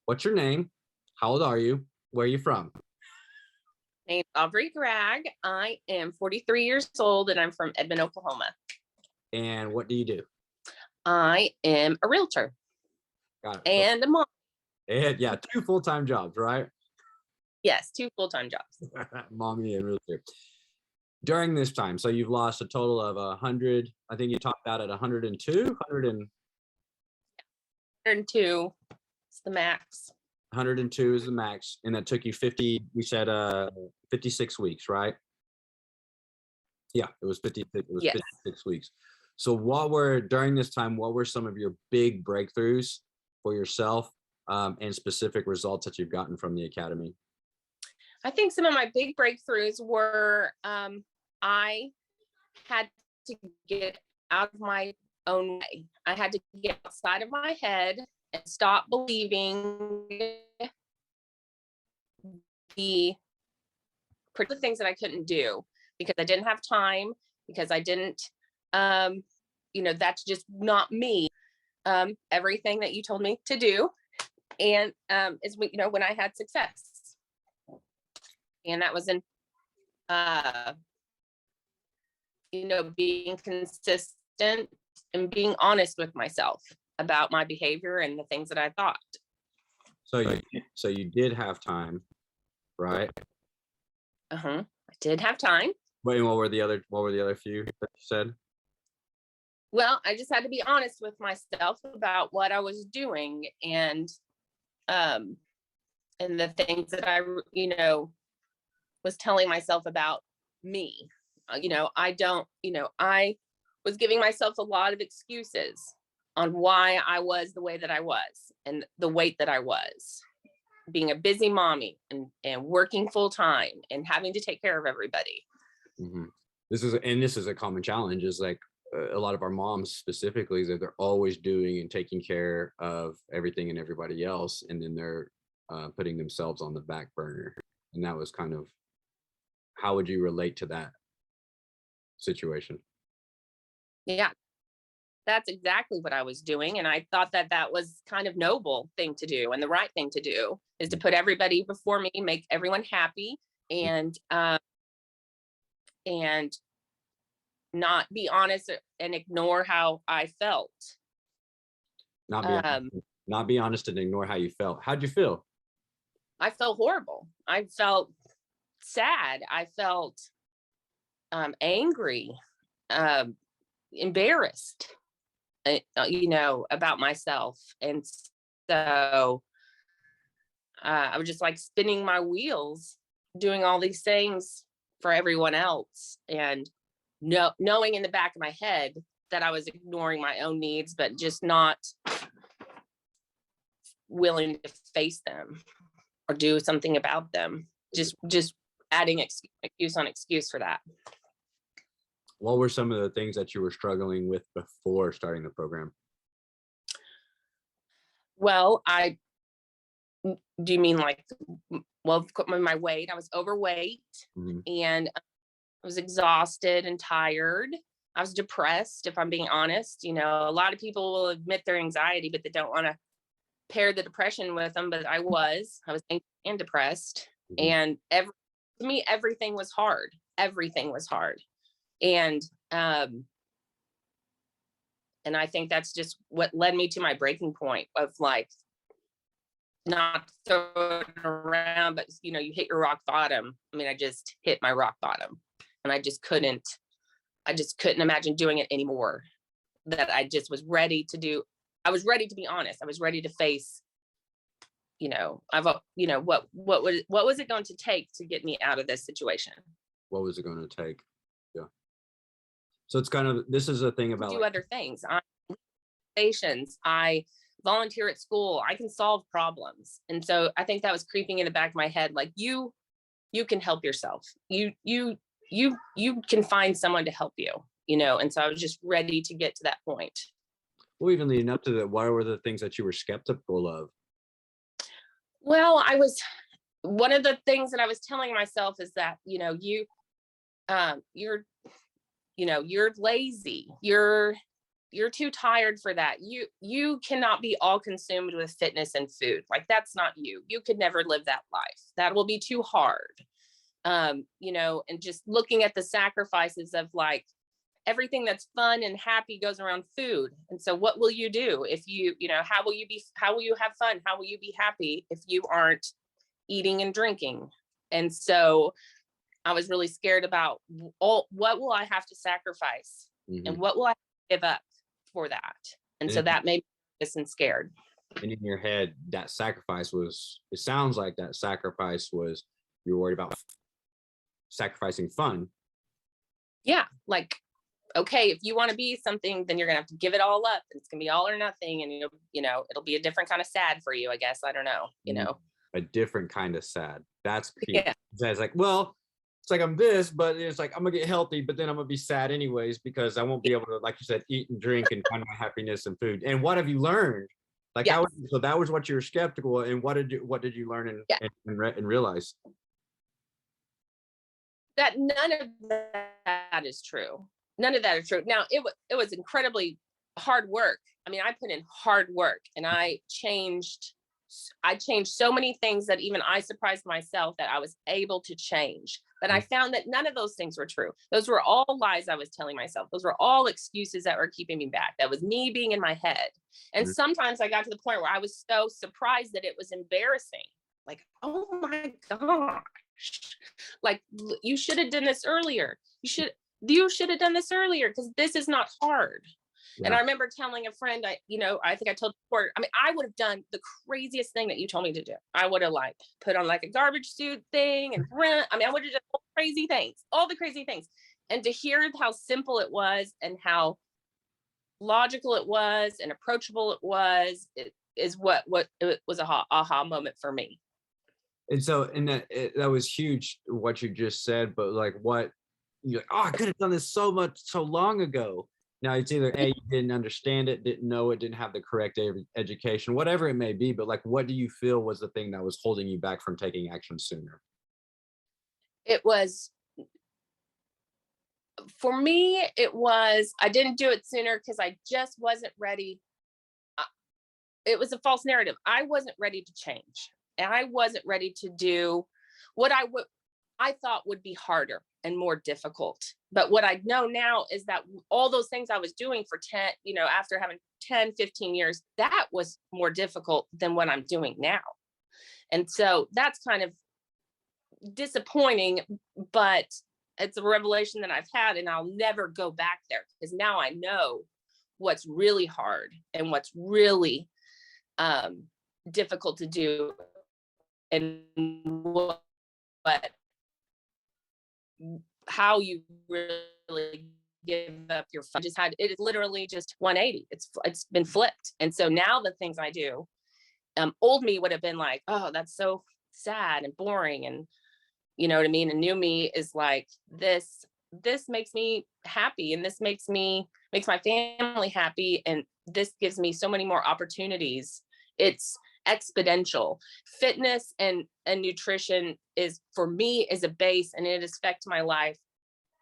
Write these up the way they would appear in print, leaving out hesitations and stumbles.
What's your name? How old are you? Where are you from? Name's Aubrey Gregg. I am 43 years old and I'm from Edmond, Oklahoma. And what do you do? I am a realtor Got it. and a mom. And yeah, 2 full-time jobs, right? Yes, 2 full-time jobs. Mommy and realtor. During this time, so you've lost a total of 100. I think you topped out at 102, 102 is the max. 102 is the max, and that took you 50. We said 56 weeks, right? Yeah, it was 50. It was Yes. 56 weeks. So during this time, what were some of your big breakthroughs for yourself, and specific results that you've gotten from the academy? I think some of my big breakthroughs were I had to get out of my own way. I had to get outside of my head and stop believing the things that I couldn't do because I didn't have time, because I didn't, that's just not me. Everything that you told me to do, and is when I had success, and that was in being consistent and being honest with myself about my behavior and the things that I thought. So you did have time, right? I did have time. Wait, what were the other few that you said? Well, I just had to be honest with myself about what I was doing and the things that I was telling myself about me. I was giving myself a lot of excuses on why I was the way that I was and the weight that I was, being a busy mommy and working full time and having to take care of everybody. Mm-hmm. This is a common challenge, is like a lot of our moms specifically, is that they're always doing and taking care of everything and everybody else, and then they're putting themselves on the back burner. And that was kind of, how would you relate to that situation? Yeah, that's exactly what I was doing. And I thought that that was kind of noble thing to do. And the right thing to do is to put everybody before me, make everyone happy, and not be honest and ignore how I felt. Not be honest and ignore how you felt. How'd you feel? I felt horrible. I felt sad. I felt angry, embarrassed, about myself. And so I was just like spinning my wheels, doing all these things for everyone else, and knowing in the back of my head that I was ignoring my own needs, but just not willing to face them or do something about them. Just adding excuse on excuse for that. What were some of the things that you were struggling with before starting the program? Well, do you mean like, well, my weight? I was overweight, Mm-hmm. and I was exhausted and tired. I was depressed, if I'm being honest. A lot of people will admit their anxiety, but they don't want to pair the depression with them. But I was angry and depressed. Mm-hmm. And to me, everything was hard. Everything was hard. And I think that's just what led me to my breaking point of, like, not throwing around, but you hit your rock bottom. I mean, I just hit my rock bottom, and I just couldn't imagine doing it anymore. That I just was ready to do. I was ready to be honest. I was ready to face, what was it going to take to get me out of this situation? What was it going to take? Yeah. So it's kind of, this is a thing about do other things. I volunteer at school. I can solve problems. And so I think that was creeping in the back of my head. Like, you can help yourself. You can find someone to help you, And so I was just ready to get to that point. Well, even leading up to that, what were the things that you were skeptical of? Well, one of the things that I was telling myself is that, you're lazy. You're you're too tired for that. You cannot be all consumed with fitness and food. Like, that's not you. You could never live that life. That will be too hard. You know, and just looking at the sacrifices of like everything that's fun and happy goes around food. And so what will you do if you know, how will you have fun? How will you be happy if you aren't eating and drinking? And so I was really scared about what will I have to sacrifice, and what will I give up for that? And so that made me nervous and scared. And in your head, that sacrifice was, it sounds like that sacrifice was, you're worried about sacrificing fun. Yeah. Like, okay, if you want to be something, then you're gonna have to give it all up. It's gonna be all or nothing. And you know, it'll be a different kind of sad for you, I guess. I don't know, you know. A different kind of sad. That's cute. Yeah. It's like, well, it's like I'm this, but it's like I'm gonna get healthy, but then I'm gonna be sad anyways because I won't be able to, like you said, eat and drink and find my happiness in food. And what have you learned? Like, Yes. so that was what you were skeptical. And what did you learn and realize? That none of that is true. None of that is true. Now, it was incredibly hard work. I mean, I put in hard work, and I changed so many things that even I surprised myself that I was able to change. But I found that none of those things were true. Those were all lies I was telling myself. Those were all excuses that were keeping me back. That was me being in my head. And sometimes I got to the point where I was so surprised that it was embarrassing. Like, oh my gosh, like, you should have done this earlier. You should have done this earlier, because this is not hard. Yeah. And I remember telling a friend, I think I told before, I mean, I would have done the craziest thing that you told me to do. I would have like put on like a garbage suit thing and run. I mean, I would have done all the crazy things. And to hear how simple it was and how logical it was and approachable it was, it is what it was a aha moment for me. And so, and that was huge what you just said, but like what you're like, oh, I could have done this so long ago. Now it's either A, you didn't understand it, didn't know it, didn't have the correct education, whatever it may be, but like, what do you feel was the thing that was holding you back from taking action sooner? It was, for me, I didn't do it sooner because I just wasn't ready. It was a false narrative. I wasn't ready to change. And I wasn't ready to do what I thought would be harder and more difficult. But what I know now is that all those things I was doing for 10, after having 10, 15 years, that was more difficult than what I'm doing now. And so that's kind of disappointing, but it's a revelation that I've had, and I'll never go back there, because now I know what's really hard and what's really difficult to do, and how you really give up your fun. It is literally just 180. It's been flipped. And so now the things I do, old me would have been like, oh, that's so sad and boring, and you know what I mean? And new me is like, this makes me happy, and this makes my family happy, and this gives me so many more opportunities. It's exponential. Fitness and nutrition is, for me, is a base, and it has affected my life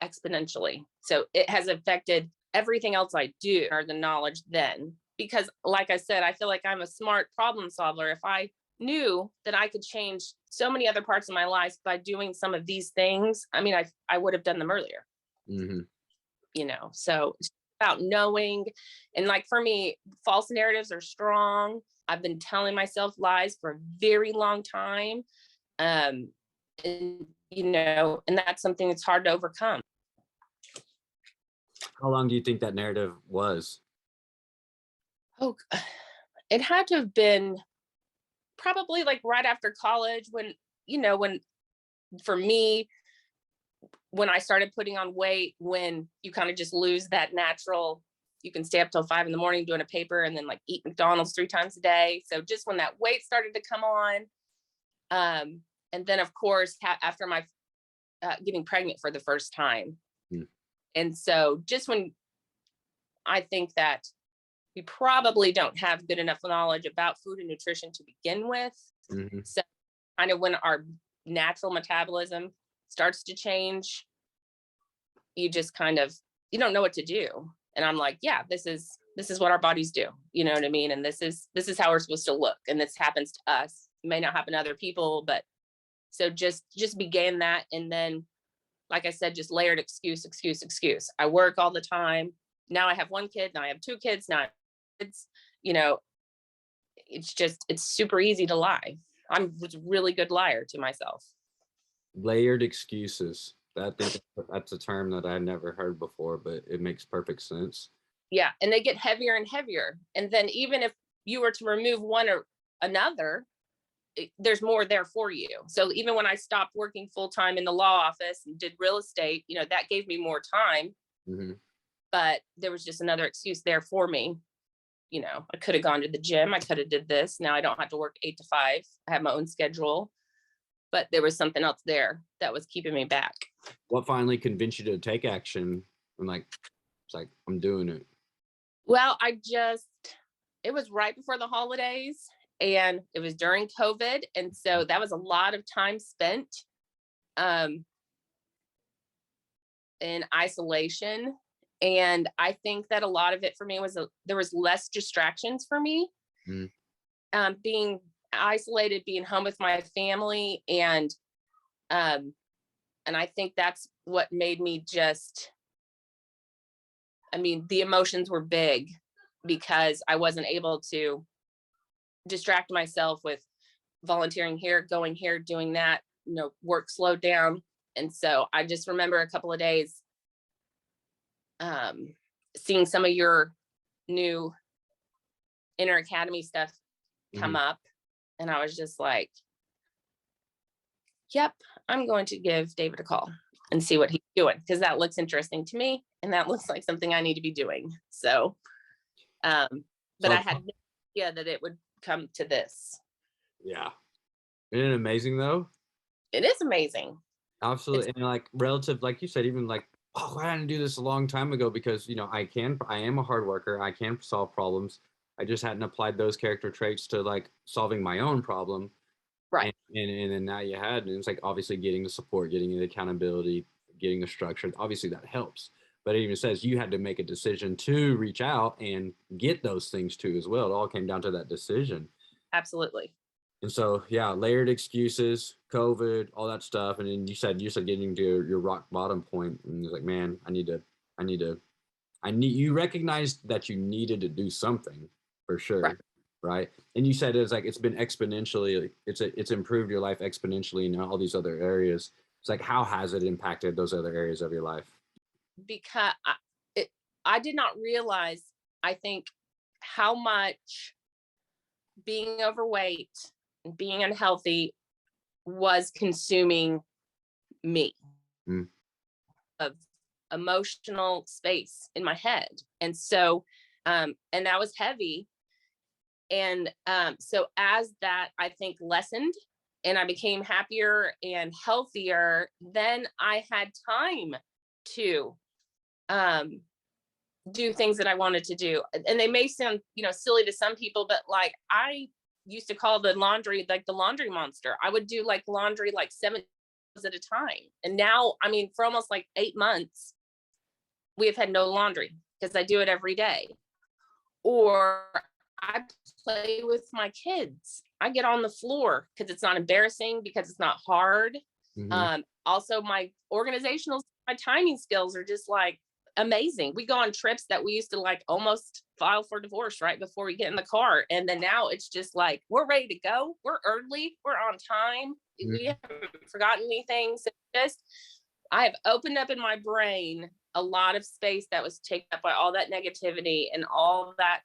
exponentially. So it has affected everything else I do, or the knowledge then, because like I said, I feel like I'm a smart problem solver. If I knew that I could change so many other parts of my life by doing some of these things, I mean, I would have done them earlier. So it's about knowing. And like, for me, false narratives are strong. I've been telling myself lies for a very long time. And that's something that's hard to overcome. How long do you think that narrative was? Oh, it had to have been probably like right after college, when for me, when I started putting on weight, when you kind of just lose that natural, you can stay up till 5 a.m. doing a paper and then like eat McDonald's 3 times a day. So just when that weight started to come on, and then of course, after my getting pregnant for the first time. And so just when I think that we probably don't have good enough knowledge about food and nutrition to begin with. So kind of when our natural metabolism starts to change, you just kind of, you don't know what to do. And I'm like, yeah, this is this is what our bodies do. You know what I mean? And this is how we're supposed to look. And this happens to us. It may not happen to other people, but so just began that. And then, like I said, just layered excuse. I work all the time. Now I have one kid. Now I have two kids. Now it's, you know, it's super easy to lie. I'm a really good liar to myself. Layered excuses. I think that's a term that I never heard before, but it makes perfect sense. Yeah. And they get heavier and heavier. And then even if you were to remove one or another, there's more there for you. So even when I stopped working full time in the law office and did real estate, you know, that gave me more time. Mm-hmm. But there was just another excuse there for me. You know, I could have gone to the gym. I could have did this. Now I don't have to work 8 to 5. I have my own schedule. But there was something else there that was keeping me back. What finally convinced you to take action? I'm like, it's like, I'm doing it. Well, it was right before the holidays and it was during COVID. And so that was a lot of time spent in isolation. And I think that a lot of it for me was there was less distractions for me. Being isolated, being home with my family, and I think that's what made me the emotions were big because I wasn't able to distract myself with volunteering here, going here, doing that, you know, work slowed down. And so I just remember a couple of days seeing some of your new inner academy stuff come up. And I was just like, yep, I'm going to give David a call and see what he's doing, because that looks interesting to me. And that looks like something I need to be doing. So, but I had no idea that it would come to this. Yeah. Isn't it amazing though? It is amazing. Absolutely. And like relative, like you said, even like, oh, why didn't I do this a long time ago? Because, you know, I am a hard worker. I can solve problems. I just hadn't applied those character traits to like solving my own problem. Right. And then now you had, and it's like obviously getting the support, getting the accountability, getting the structure. Obviously that helps. But it even says you had to make a decision to reach out and get those things too as well. It all came down to that decision. Absolutely. And so, yeah, layered excuses, COVID, all that stuff. And then you said getting to your rock bottom point, and it's like, man, you recognized that you needed to do something for sure. Right. And you said it's like, it's been exponentially, it's improved your life exponentially in all these other areas. It's like, how has it impacted those other areas of your life? Because I did not realize, I think, how much being overweight and being unhealthy was consuming me of emotional space in my head. And so, and that was heavy. And so as that, I think, lessened and I became happier and healthier, then I had time to do things that I wanted to do. And they may sound, you know, silly to some people, but like I used to call the laundry like the laundry monster. I would do like laundry like 7 hours at a time. And now, I mean, for almost like 8 months, we have had no laundry because I do it every day. Or I play with my kids. I get on the floor because it's not embarrassing, because it's not hard. Also, my timing skills are just like amazing. We go on trips that we used to like almost file for divorce right before we get in the car. And then now it's just like, we're ready to go. We're early. We're on time. We haven't forgotten anything. So I have opened up in my brain a lot of space that was taken up by all that negativity and all that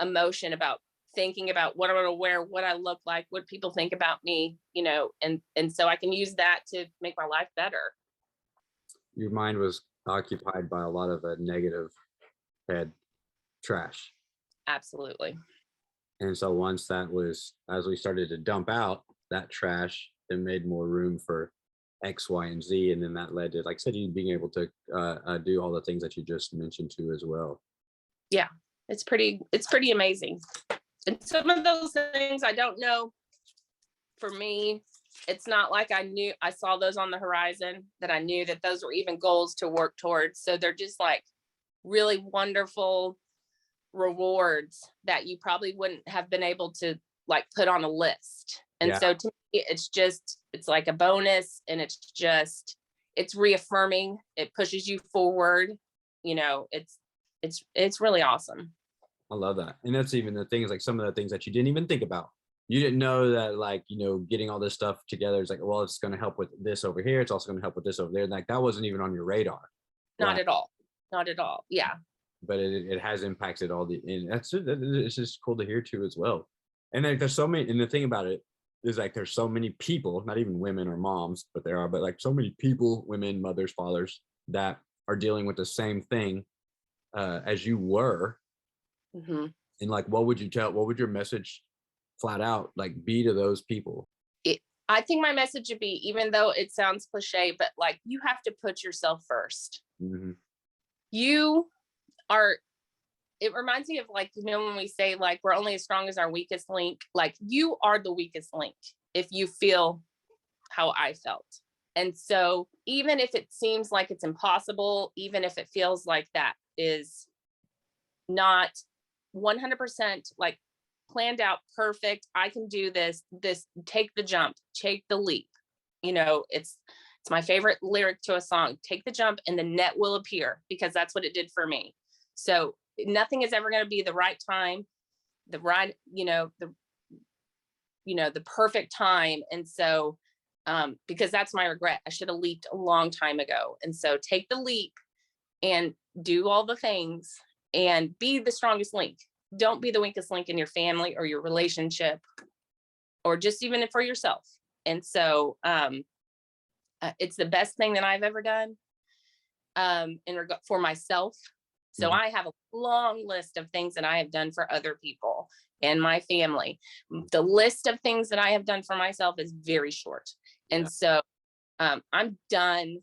emotion about thinking about what I'm going to wear, what I look like, what people think about me, you know, and so I can use that to make my life better. Your mind was occupied by a lot of negative head trash. Absolutely. And so once as we started to dump out that trash, it made more room for X, Y, and Z. And then that led to, like I said, you being able to do all the things that you just mentioned too as well. Yeah, it's pretty amazing. And some of those things I don't know, for me, it's not like I saw those on the horizon, that I knew that those were even goals to work towards. So they're just like really wonderful rewards that you probably wouldn't have been able to like put on a list. And Yeah, so to me, it's like a bonus, and it's reaffirming. It pushes you forward. You know, it's really awesome. I love that. And that's even the things, like some of the things that you didn't even think about. You didn't know that, like, getting all this stuff together is like, well, it's going to help with this over here. It's also going to help with this over there. Like that wasn't even on your radar. Not Right. at all. Not at all. Yeah. But it has impacted all and it's just cool to hear too as well. And like there's so many, and the thing about it is like there's so many people, not even women or moms, but like so many people, women, mothers, fathers, that are dealing with the same thing as you were. Hmm. And like what would your message flat out like be to those people? I think my message would be, even though it sounds cliche, but like you have to put yourself first. Mm-hmm. You are, it reminds me of like, when we say like we're only as strong as our weakest link, like you are the weakest link if you feel how I felt. And so even if it seems like it's impossible, even if it feels like that is not 100% like planned out perfect, I can do this, take the jump, take the leap. It's my favorite lyric to a song: take the jump and the net will appear, because that's what it did for me. So nothing is ever going to be the right time, the right, the perfect time. And so because that's my regret, I should have leaped a long time ago. And so take the leap and do all the things and be the strongest link. Don't be the weakest link in your family or your relationship, or just even for yourself. And so it's the best thing that I've ever done for myself. So Mm-hmm. I have a long list of things that I have done for other people and my family. The list of things that I have done for myself is very short. Yeah. And so I'm done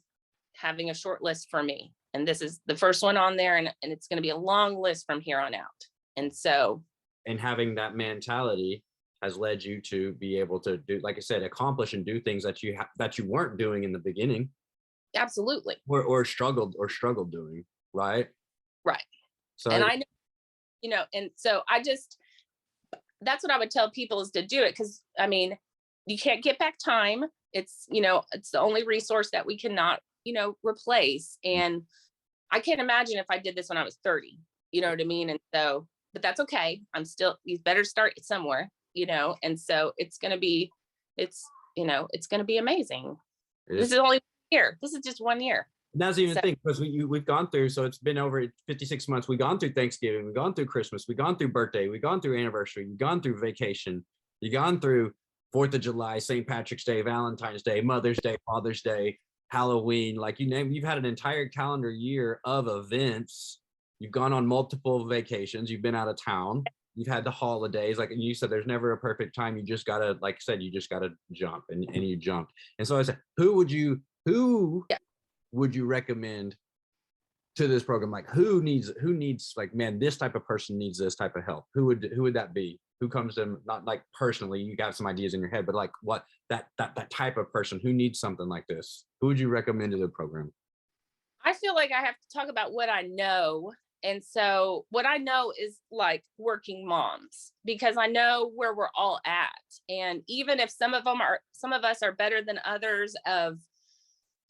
having a short list for me. And this is the first one on there. And it's going to be a long list from here on out. And so. And having that mentality has led you to be able to do, like I said, accomplish and do things that you weren't doing in the beginning. Absolutely. Or struggled doing. Right. Right. So and I know, and so that's what I would tell people, is to do it. Because I mean, you can't get back time. It's the only resource that we cannot replace. And I can't imagine if I did this when I was 30, you know what I mean? And so, but that's okay. You better start somewhere, and so it's going to be amazing. This is only 1 year. This is just 1 year. That's even the thing, because we've gone through, so it's been over 56 months. We've gone through Thanksgiving, we've gone through Christmas, we've gone through birthday, we've gone through anniversary, we've gone through vacation, you've gone through 4th of July, St. Patrick's Day, Valentine's Day, Mother's Day, Father's Day, Halloween, like you've had an entire calendar year of events. You've gone on multiple vacations, you've been out of town, you've had the holidays, like, and you said there's never a perfect time. You just gotta, like I said, you just gotta jump, and you jumped. And so I said, who would you recommend to this program? Like who needs like, man, this type of person needs this type of help? Who would that be? Who comes to them? Not like personally, you got some ideas in your head, but like what that type of person who needs something like this, who would you recommend to the program? I feel like I have to talk about what I know. And so what I know is like working moms, because I know where we're all at. And even if some of us are better than others of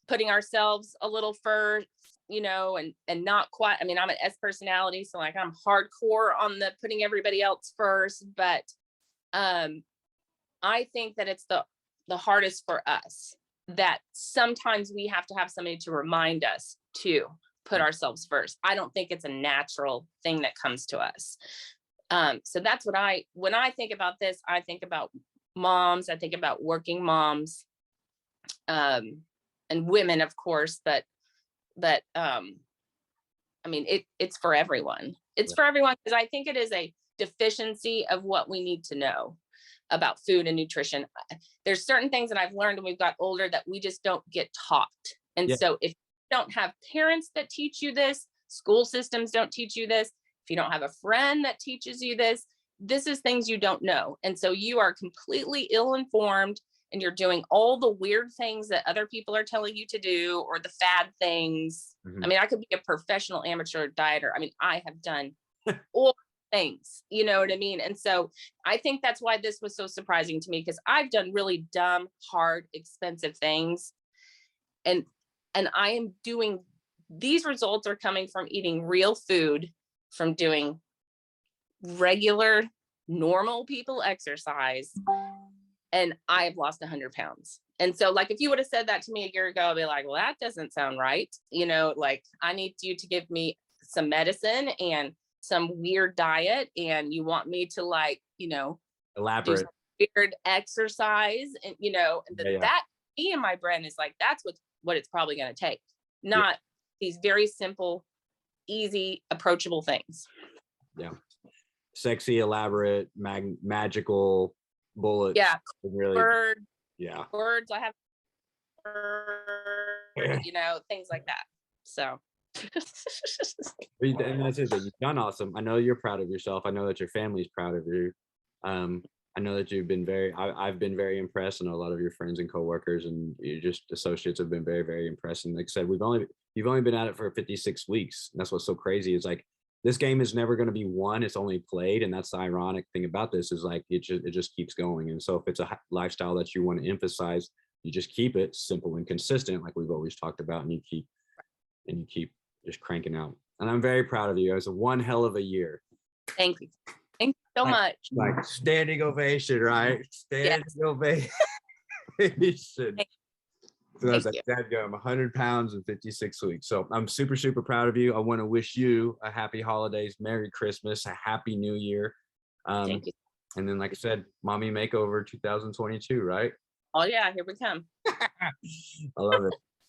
putting ourselves a little first, and not quite. I mean, I'm an S personality, so like I'm hardcore on the putting everybody else first. But I think that it's the hardest for us, that sometimes we have to have somebody to remind us to put ourselves first. I don't think it's a natural thing that comes to us. So that's when I think about this, I think about moms, I think about working moms, and women, of course, but I mean, it's for everyone. It's for everyone, because I think it is a deficiency of what we need to know about food and nutrition. There's certain things that I've learned when we've got older that we just don't get taught. And so if you don't have parents that teach you this, school systems don't teach you this, if you don't have a friend that teaches you this is things you don't know. And so you are completely ill-informed, and you're doing all the weird things that other people are telling you to do, or the fad things. I mean, I could be a professional amateur dieter. I mean, I have done all things, you know what I mean? And so I think that's why this was so surprising to me, because I've done really dumb, hard, expensive things. And I am doing, these results are coming from eating real food, from doing regular, normal people exercise, and I've lost 100 pounds. And so, like, if you would have said that to me a year ago, I'd be like, well, that doesn't sound right. You know, like, I need you to give me some medicine and some weird diet, and you want me to, like, you know, do Elaborate. some weird exercise, and, you know, Yeah, yeah, that me and my brain is like, that's what it's probably going to take, yeah, not these very simple, easy, approachable things. yeah. Sexy, elaborate, magical bullets. Yeah. Really, Bird, yeah. birds. I have bird, you know, things like that. So. And that's it. That you've done awesome. I know you're proud of yourself. I know that your family's proud of you. Um, I know that you've been very. I've been very impressed, and a lot of your friends and coworkers and you just associates have been very, very impressed. And like I said, you've only been at it for 56 weeks. And that's what's so crazy. Is like this game is never going to be won. It's only played, and that's the ironic thing about this is like it just keeps going. And so if it's a lifestyle that you want to emphasize, you just keep it simple and consistent, like we've always talked about, and you keep just cranking out. And I'm very proud of you. It was a one hell of a year. Thank you. Thank you so much. Like standing ovation, right? Standing ovation. So I was like, I'm 100 pounds in 56 weeks. So I'm super, super proud of you. I want to wish you a happy holidays, Merry Christmas, a happy New Year. Thank you. And then, like I said, Mommy Makeover 2022, right? Oh yeah, here we come. I love it.